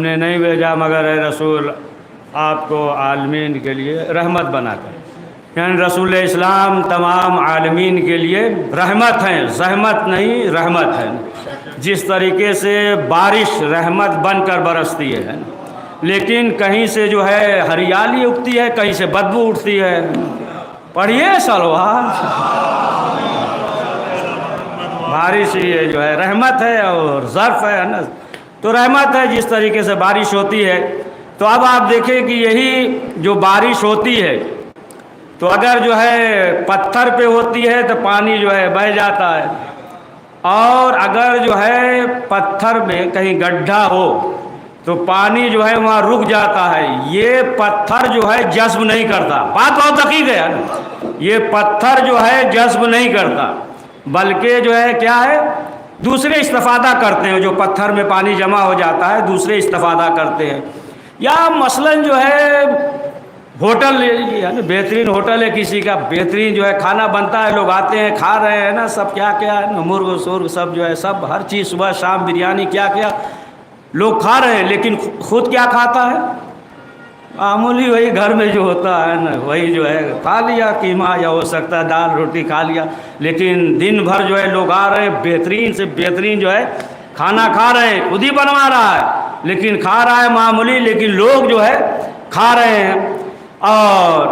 نے نہیں بھیجا مگر اے رسول آپ کو عالمین کے لیے رحمت بنا کر، یعنی رسول اسلام تمام عالمین کے لیے رحمت ہیں، زحمت نہیں رحمت ہے۔ جس طریقے سے بارش رحمت بن کر برستی ہے، لیکن کہیں سے جو ہے ہریالی اگتی ہے، کہیں سے بدبو اٹھتی ہے۔ پڑھیے صلوات۔ بارش یہ جو ہے رحمت ہے اور ظرف ہے نا، تو رحمت ہے جس طریقے سے بارش ہوتی ہے۔ تو اب آپ دیکھیں کہ یہی جو بارش ہوتی ہے تو اگر جو ہے پتھر پہ ہوتی ہے تو پانی جو ہے بہہ جاتا ہے، اور اگر جو ہے پتھر میں کہیں گڈھا ہو تو پانی جو ہے وہاں رک جاتا ہے۔ یہ پتھر جو ہے جذب نہیں کرتا، بات بہت دقیق ہے نا، یہ پتھر جو ہے جذب نہیں کرتا بلکہ جو ہے کیا ہے دوسرے استفادہ کرتے ہیں۔ جو پتھر میں پانی جمع ہو جاتا ہے دوسرے استفادہ کرتے ہیں۔ یا مثلاً جو ہے ہوٹل لے لیجیے، بہترین ہوٹل ہے کسی کا، بہترین جو ہے کھانا بنتا ہے، لوگ آتے ہیں کھا رہے ہیں نا، سب کیا کیا ہے مرغ سرغ سب جو ہے سب ہر چیز صبح شام بریانی کیا کیا لوگ کھا رہے ہیں، لیکن خود کیا کھاتا ہے؟ معمولی وہی گھر میں جو ہوتا ہے نا وہی جو ہے کھا لیا، قیمہ یا ہو سکتا ہے دال روٹی کھا لیا، لیکن دن بھر جو ہے لوگ آ رہے ہیں بہترین سے بہترین جو ہے کھانا کھا رہے ہیں، خود ہی بنوا رہا ہے لیکن کھا رہا ہے معمولی، لیکن لوگ جو ہے کھا رہے ہیں۔ اور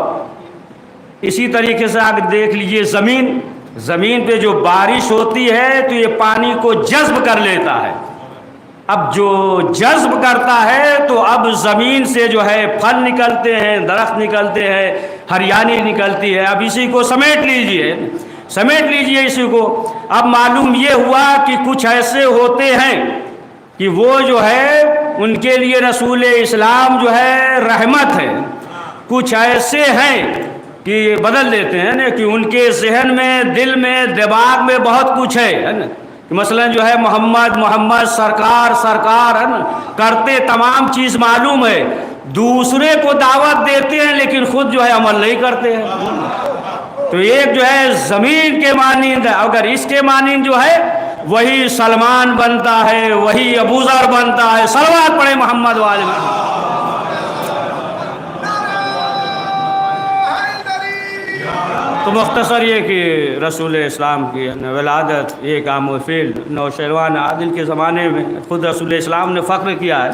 اسی طریقے سے آپ دیکھ لیجئے زمین پہ جو بارش ہوتی ہے تو یہ پانی کو جذب کر لیتا ہے۔ اب جو جذب کرتا ہے تو اب زمین سے جو ہے پھل نکلتے ہیں، درخت نکلتے ہیں، ہریالی نکلتی ہے۔ اب اسی کو سمیٹ لیجئے اسی کو۔ اب معلوم یہ ہوا کہ کچھ ایسے ہوتے ہیں کہ وہ جو ہے ان کے لیے رسول اسلام جو ہے رحمت ہے، کچھ ایسے ہیں کہ بدل دیتے ہیں نا کہ ان کے ذہن میں دل میں دماغ میں بہت کچھ ہے نا، مثلا جو ہے محمد سرکار ہے نا، کرتے تمام چیز معلوم ہے، دوسرے کو دعوت دیتے ہیں لیکن خود جو ہے عمل نہیں کرتے ہیں۔ تو ایک جو ہے زمین کے مانند ہے، اگر اس کے مانند جو ہے وہی سلمان بنتا ہے، وہی ابوذر بنتا ہے۔ صلوات پڑھے محمد والے محمد۔ تو مختصر یہ کہ رسول اسلام کی ولادت ایک عام و فعل نوشیروان عادل کے زمانے میں خود رسول اسلام نے فخر کیا ہے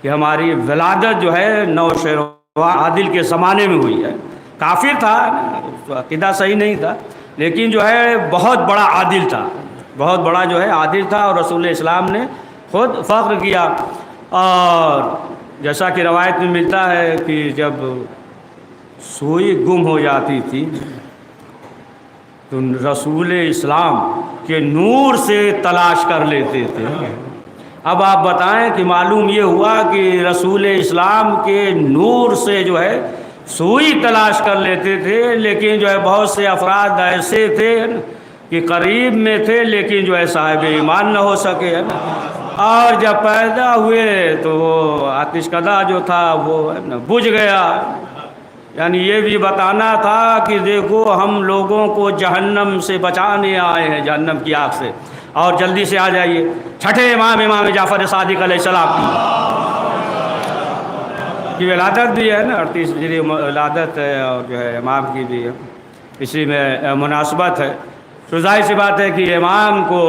کہ ہماری ولادت جو ہے نوشیروان عادل کے زمانے میں ہوئی ہے۔ کافر تھا، عقیدہ صحیح نہیں تھا، لیکن جو ہے بہت بڑا عادل تھا، بہت بڑا جو ہے عادل تھا، اور رسول اسلام نے خود فخر کیا۔ اور جیسا کہ روایت میں ملتا ہے کہ جب سوئی گم ہو جاتی تھی تو رسول اسلام کے نور سے تلاش کر لیتے تھے۔ اب آپ بتائیں کہ معلوم یہ ہوا کہ رسول اسلام کے نور سے جو ہے سوئی تلاش کر لیتے تھے، لیکن جو ہے بہت سے افراد ایسے تھے کہ قریب میں تھے لیکن جو ہے صاحب ایمان نہ ہو سکے، اور جب پیدا ہوئے تو وہ آتش کدہ جو تھا وہ بجھ گیا۔ یعنی یہ بھی بتانا تھا کہ دیکھو ہم لوگوں کو جہنم سے بچانے آئے ہیں، جہنم کی آگ سے، اور جلدی سے آ جائیے۔ چھٹے امام جعفر صادق علیہ السلام کی ولادت بھی ہے نا، 38 ہجری ولادت ہے، اور جو ہے امام کی بھی ہے، اسی میں مناسبت ہے۔ تو ظاہر سی بات ہے کہ امام کو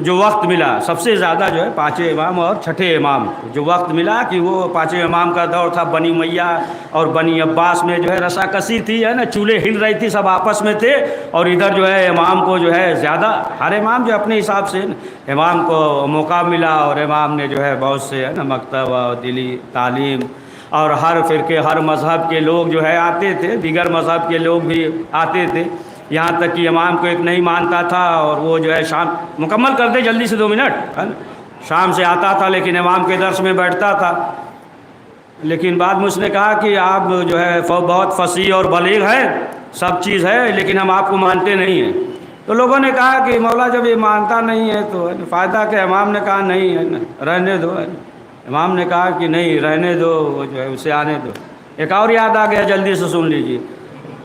جو وقت ملا سب سے زیادہ جو ہے پانچویں امام اور چھٹے امام جو وقت ملا کہ وہ پانچویں امام کا دور تھا، بنی امیہ اور بنی عباس میں جو ہے رسا کسی تھی ہے نا، چولہے ہل رہی تھی، سب آپس میں تھے، اور ادھر جو ہے امام کو جو ہے زیادہ ہر امام جو اپنے حساب سے امام کو موقع ملا، اور امام نے جو ہے بہت سے ہے نا مکتب اور دلی تعلیم اور ہر فرقے ہر مذہب کے لوگ جو ہے آتے تھے، دیگر مذہب کے لوگ بھی آتے تھے، یہاں تک کہ امام کو ایک نہیں مانتا تھا اور وہ جو ہے شام مکمل کر دے جلدی سے 2 منٹ، شام سے آتا تھا لیکن امام کے درس میں بیٹھتا تھا، لیکن بعد میں اس نے کہا کہ آپ جو ہے بہت فصیح اور بلیغ ہیں، سب چیز ہے، لیکن ہم آپ کو مانتے نہیں ہیں۔ تو لوگوں نے کہا کہ مولا جب یہ مانتا نہیں ہے تو فائدہ کہ امام نے کہا نہیں ہے نا، رہنے دو، امام نے کہا کہ نہیں رہنے دو، وہ جو ہے اسے آنے دو۔ ایک اور یاد آ گیا، جلدی سے سن لیجیے،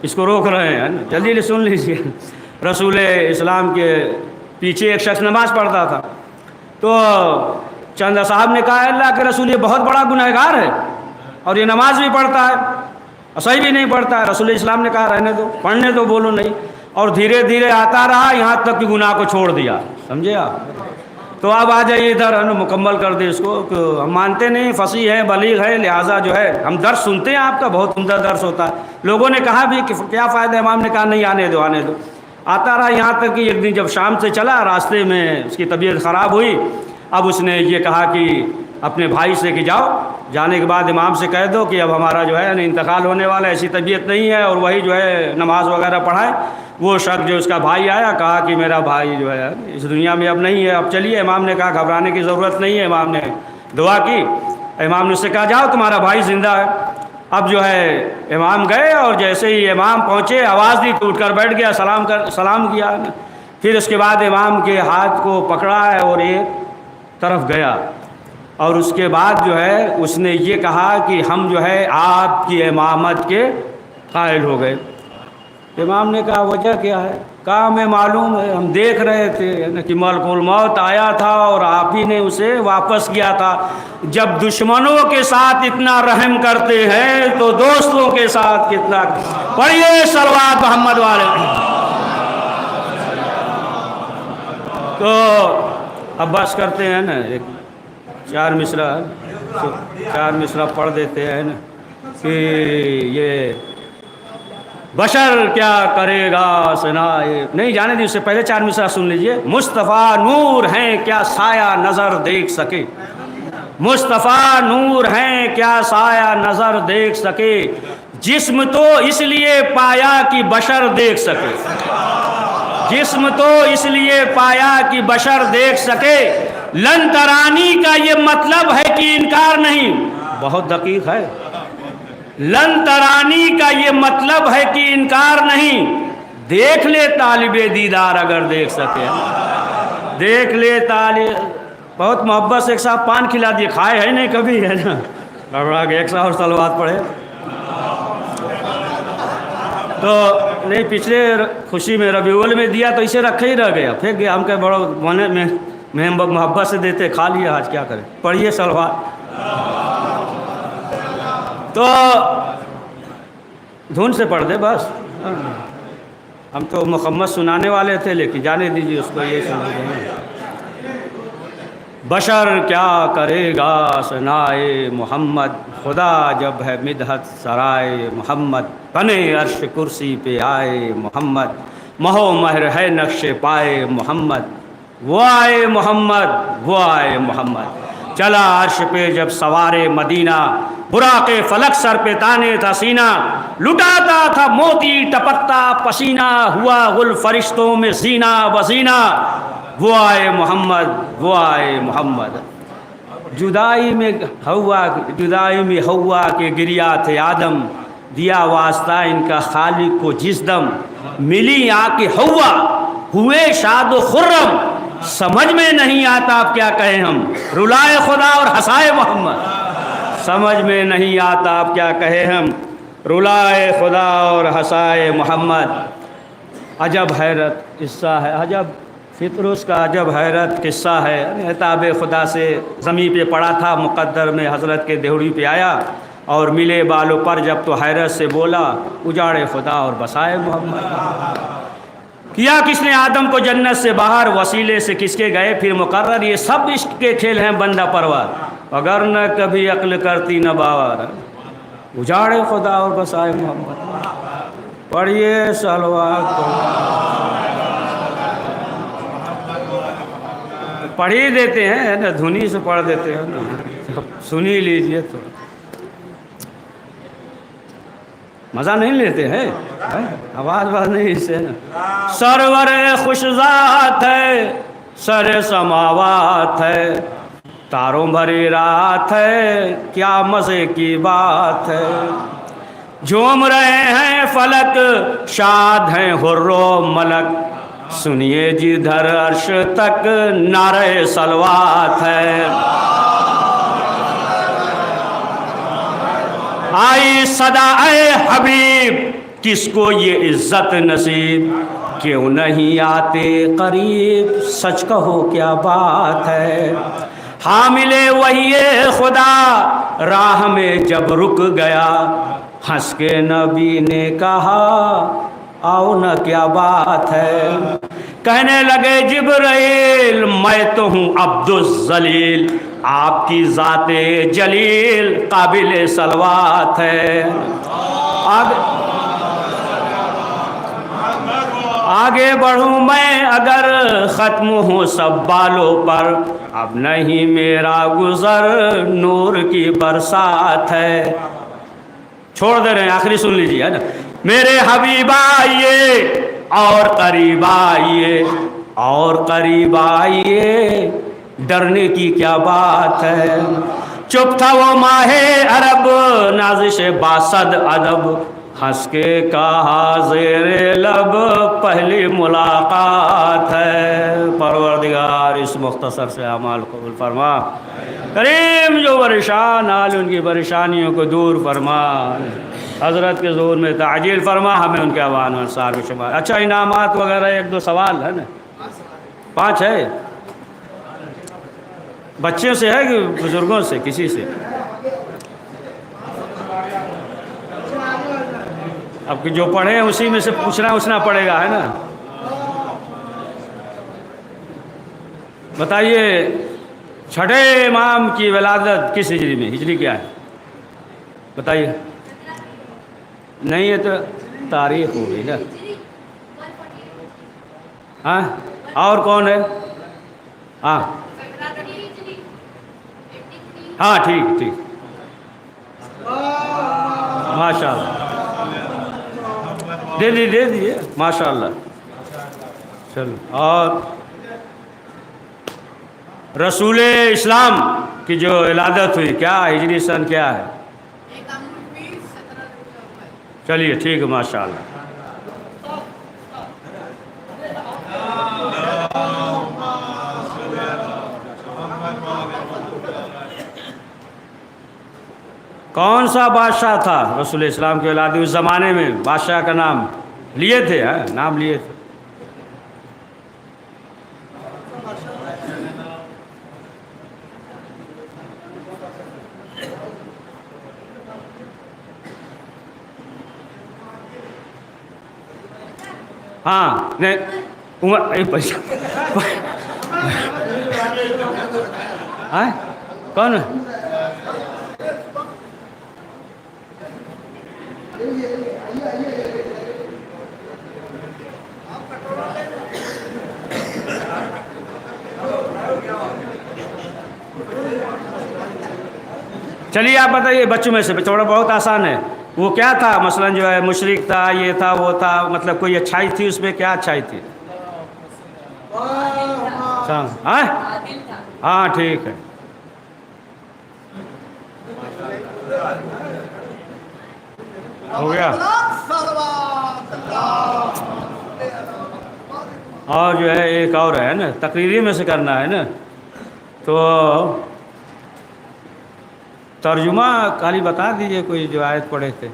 اس کو روک رہے ہیں نا، جلدی سے سن لیجیے۔ رسول اسلام کے پیچھے ایک شخص نماز پڑھتا تھا، تو چند صاحب نے کہا اللہ کے رسول یہ بہت بڑا گنہگار ہے اور یہ نماز بھی پڑھتا ہے اور صحیح بھی نہیں پڑھتا ہے. رسول اسلام نے کہا رہنے دو, پڑھنے دو, بولو نہیں. اور دھیرے دھیرے آتا رہا یہاں تک کہ گناہ کو چھوڑ دیا. سمجھے آپ؟ تو اب آ جائیے ادھر, مکمل کر دے اس کو. کہ ہم مانتے نہیں, فصیح ہے, بلیغ ہے, لہٰذا جو ہے ہم درس سنتے ہیں آپ کا, بہت عمدہ درس ہوتا ہے. لوگوں نے کہا بھی کہ کیا فائدہ, امام نے کہا نہیں آنے دو آنے دو. آتا رہا یہاں تک کہ ایک دن جب شام سے چلا, راستے میں اس کی طبیعت خراب ہوئی. اب اس نے یہ کہا کہ اپنے بھائی سے کہ جاؤ, جانے کے بعد امام سے کہہ دو کہ اب ہمارا جو ہے انتقال ہونے والا, ایسی طبیعت نہیں ہے, اور وہی جو ہے نماز وغیرہ پڑھائے. وہ شخص جو اس کا بھائی آیا, کہا کہ میرا بھائی جو ہے اس دنیا میں اب نہیں ہے, اب چلیے. امام نے کہا گھبرانے کی ضرورت نہیں ہے. امام نے دعا کی, امام نے اس سے کہا جاؤ تمہارا بھائی زندہ ہے. اب جو ہے امام گئے, اور جیسے ہی امام پہنچے آواز دی تو اٹھ کر بیٹھ گیا, سلام کیا. پھر اس کے بعد امام کے ہاتھ کو پکڑا ہے اور ایک طرف گیا, اور اس کے بعد جو ہے اس نے یہ کہا کہ ہم جو ہے آپ کی امامت کے قائل ہو گئے. امام نے کہا وجہ کیا ہے؟ کہا ہمیں معلوم ہے, ہم دیکھ رہے تھے کہ ملک الموت آیا تھا اور آپ ہی نے اسے واپس کیا تھا. جب دشمنوں کے ساتھ اتنا رحم کرتے ہیں تو دوستوں کے ساتھ کتنا. پڑھیے صلوات محمد والے. تو اب بس کرتے ہیں نا, ایک چار مصرع پڑھ دیتے ہیں نا کہ یہ بشر کیا کرے گا سنائے. نہیں جانے دی, اس سے پہلے 4 مصرع سن لیجئے. مصطفیٰ نور ہیں کیا سایہ نظر دیکھ سکے, مصطفیٰ نور ہیں کیا سایہ نظر دیکھ سکے. جسم تو اس لیے پایا کہ بشر دیکھ سکے, جسم تو اس لیے پایا کہ بشر دیکھ سکے. لن ترانی کا یہ مطلب ہے کہ انکار نہیں. بہت دقیق ہے. لن ترانی کا یہ مطلب ہے کہ انکار نہیں. دیکھ لے طالب دیدار اگر دیکھ سکے, دیکھ لے طالب. بہت محبت سے ایک صاحب پان کھلا دیے, کھائے ہے نہیں کبھی, ہے نا, گڑبڑا کے ایک صاحب صلوات پڑھے. تو نہیں, پچھلے خوشی میں ربیع الاول میں دیا تو اسے رکھے ہی رہ گیا, پھینک گیا. ہم کہ بڑا من میں محبت سے دیتے, کھا لیا, آج کیا کریں. پڑھیے صلوات. تو دھن سے پڑھ دے بس. ہم تو مکمل سنانے والے تھے, لیکن جانے دیجیے اس کو, یہ سنا. بشر کیا کرے گا ثنائے محمد, خدا جب ہے مدحت سرائے محمد. بنے عرش کرسی پہ آئے محمد, مہو مہر ہے نقش پائے محمد. وہ آئے محمد, وہ آئے محمد. چلا عرش پہ جب سوارے مدینہ, براق فلک سر پہ تانے تھا سینہ. لٹاتا تھا موتی ٹپکتا پسینہ, ہوا غل فرشتوں میں زینہ بزینہ. وہ آئے محمد, وہ آئے محمد. جدائی میں ہوا کے گریا تھے آدم, دیا واسطہ ان کا خالق کو جس دم. ملی آ کے ہوا ہوئے شاد و خرم, سمجھ میں نہیں آتا اب کیا کہیں ہم. رلائے خدا اور ہنسائے محمد, سمجھ میں نہیں آتا اب کیا کہیں ہم. رلائے خدا اور ہنسائے محمد. عجب حیرت قصہ ہے, عجب فطرس کا عجب حیرت قصہ ہے. عتاب خدا سے زمین پہ پڑا تھا, مقدر میں حضرت کے دیہڑی پہ آیا اور ملے بالوں پر جب تو حیرت سے بولا, اجاڑے خدا اور بسائے محمد. کیا کس نے آدم کو جنت سے باہر, وسیلے سے کس کے گئے پھر مقرر. یہ سب عشق کے کھیل ہیں بندہ پروار, اگر نہ کبھی عقل کرتی نہ باور. اجاڑے خدا اور بسائے محمد. پڑھیے صلوات. پڑھ ہی دیتے ہیں نا, دھنی سے پڑھ دیتے ہیں نا, سن ہی لیجیے. تو مزہ نہیں لیتے ہیں, آواز نہیں اس سے نا. سرور خوش ذات ہے, سر سماوات ہے, تاروں بھری رات ہے, کیا مزے کی بات ہے. جھوم رہے ہیں فلک, شاد ہیں حر و ملک, سنیے جدھر عرش تک نعرہ صلوات ہے. آئی صدا اے حبیب, کس کو یہ عزت نصیب, کیوں نہیں آتے قریب, سچ کہو کیا بات ہے. حاملے وحی خدا راہ میں جب رک گیا، ہنس کے نبی نے کہا آؤ نہ کیا بات ہے، کہنے لگے جبرائیل میں تو ہوں عبد الذلیل، آپ کی ذات جلیل قابل صلوات ہے۔ آگے بڑھوں میں اگر ختم ہوں سب بالوں پر، اب نہیں میرا گزر نور کی برسات ہے۔ چھوڑ دے رہے ہیں، آخری سن لیجیے، ہے نا۔ میرے حبیب آئیے اور قریب آئیے، اور قریب آئیے، ڈرنے کی کیا بات ہے۔ چپ تھا وہ ماہ عرب نازش باسد ادب، ہنس کے کہا زیر لب پہلی ملاقات ہے۔ پروردگار اس مختصر سے اعمال قبول فرما، کریم جو پریشان حال ان کی پریشانیوں کو دور فرما، حضرت کے ظہور میں تعجیل فرما، ہمیں ان کے اعوان و انصار میں شمار۔ اچھا انعامات وغیرہ ایک دو سوال ہے نا، 5 ہے، بچوں سے ہے کہ بزرگوں سے، کسی سے؟ اب جو پڑھے ہیں اسی میں سے پوچھنا پڑے گا، ہے نا۔ بتائیے چھٹے امام کی ولادت کس ہجری میں؟ ہجری کیا ہے بتائیے؟ نہیں ہے تو تاریخ ہوگی نا۔ ہاں اور کون ہے؟ ہاں ہاں ٹھیک ٹھیک، ماشاء اللہ، دے دیجیے ماشاء اللہ۔ چلو، اور رسول اسلام کی جو ولادت ہوئی کیا ہجری سن کیا ہے؟ چلیے ٹھیک ہے، ماشاء اللہ۔ کون سا بادشاہ تھا رسول اسلام کی ولادت اس زمانے میں؟ بادشاہ کا نام لیے تھے، نام لیے تھے؟ ہاں نہیں کون؟ چلیے آپ بتائیے، بچوں میں سے تھوڑا بہت آسان ہے، وہ کیا تھا؟ مثلا جو ہے مشرک تھا، یہ تھا وہ تھا، مطلب کوئی اچھائی تھی اس میں؟ کیا اچھائی تھی؟ ہاں ٹھیک ہے۔ ہو گیا۔ اور جو ہے ایک اور ہے نا، تقریری میں سے کرنا ہے نا، تو ترجمہ خالی بتا دیجئے، کوئی جو آیت پڑھے تھے۔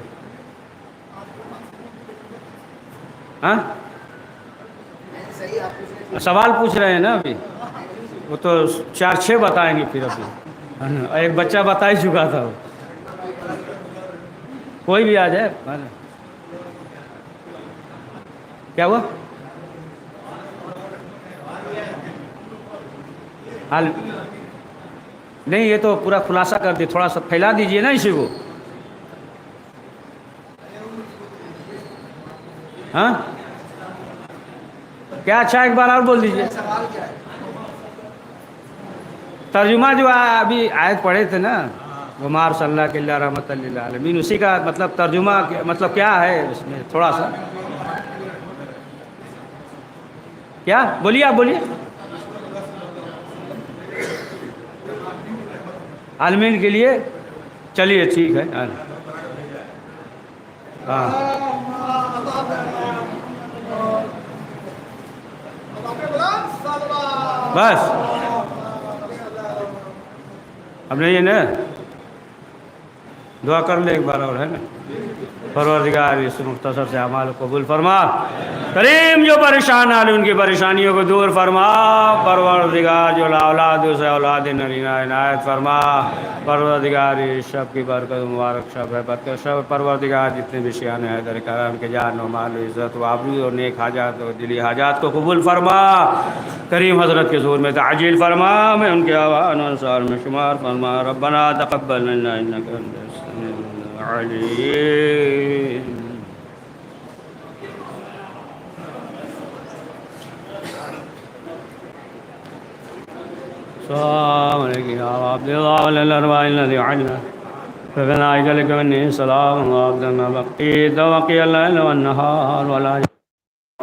ہاں سوال پوچھ رہے ہیں نا ابھی، وہ تو 4-6 بتائیں گے پھر ابھی، ایک بچہ بتا ہی چکا تھا، وہ کوئی بھی آ جائے۔ کیا ہوا؟ حال نہیں، یہ تو پورا خلاصہ کر دی، تھوڑا سا پھیلا دیجئے نا اسی کو۔ ہاں کیا؟ اچھا ایک بار اور بول دیجئے۔ ترجمہ جو ابھی آیت پڑھے تھے نا، وما ارسلناک الا رحمۃ للعالمین، اسی کا مطلب ترجمہ مطلب کیا ہے اس میں؟ تھوڑا سا کیا بولیے، آپ بولیے۔ عالمین کے لیے، چلیے ٹھیک ہے۔ ہاں بس اب نہیں ہے نا۔ دعا کر لیں ایک بار اور، ہے نا؟ پروردگار اس مختصر سے اعمال قبول فرما، کریم جو پریشان حال ان کی پریشانیوں کو دور فرما، پروردگار جو اولاد اسے اولاد نرینہ عنایت فرما، پروردگار اس شب کی برکت مبارک شب ہے، برکت شب، پروردگار جتنے بھی شیان حیدر کرم کے جان و مال و عزت و آبرو اور نیک حاجات و دلی حاجات کو قبول فرما، کریم حضرت کے ظہور میں تعجیل فرما، میں ان کے آوان و انصار میں شمار فرما، ربنا تقبل منا انک انت السمیع العلیم۔ السلام علیکم یا عبد اللہ والارواح الذی عنا فبنائک لک منی سلام وعبدنا بقیت وقی اللیل والنہار ولا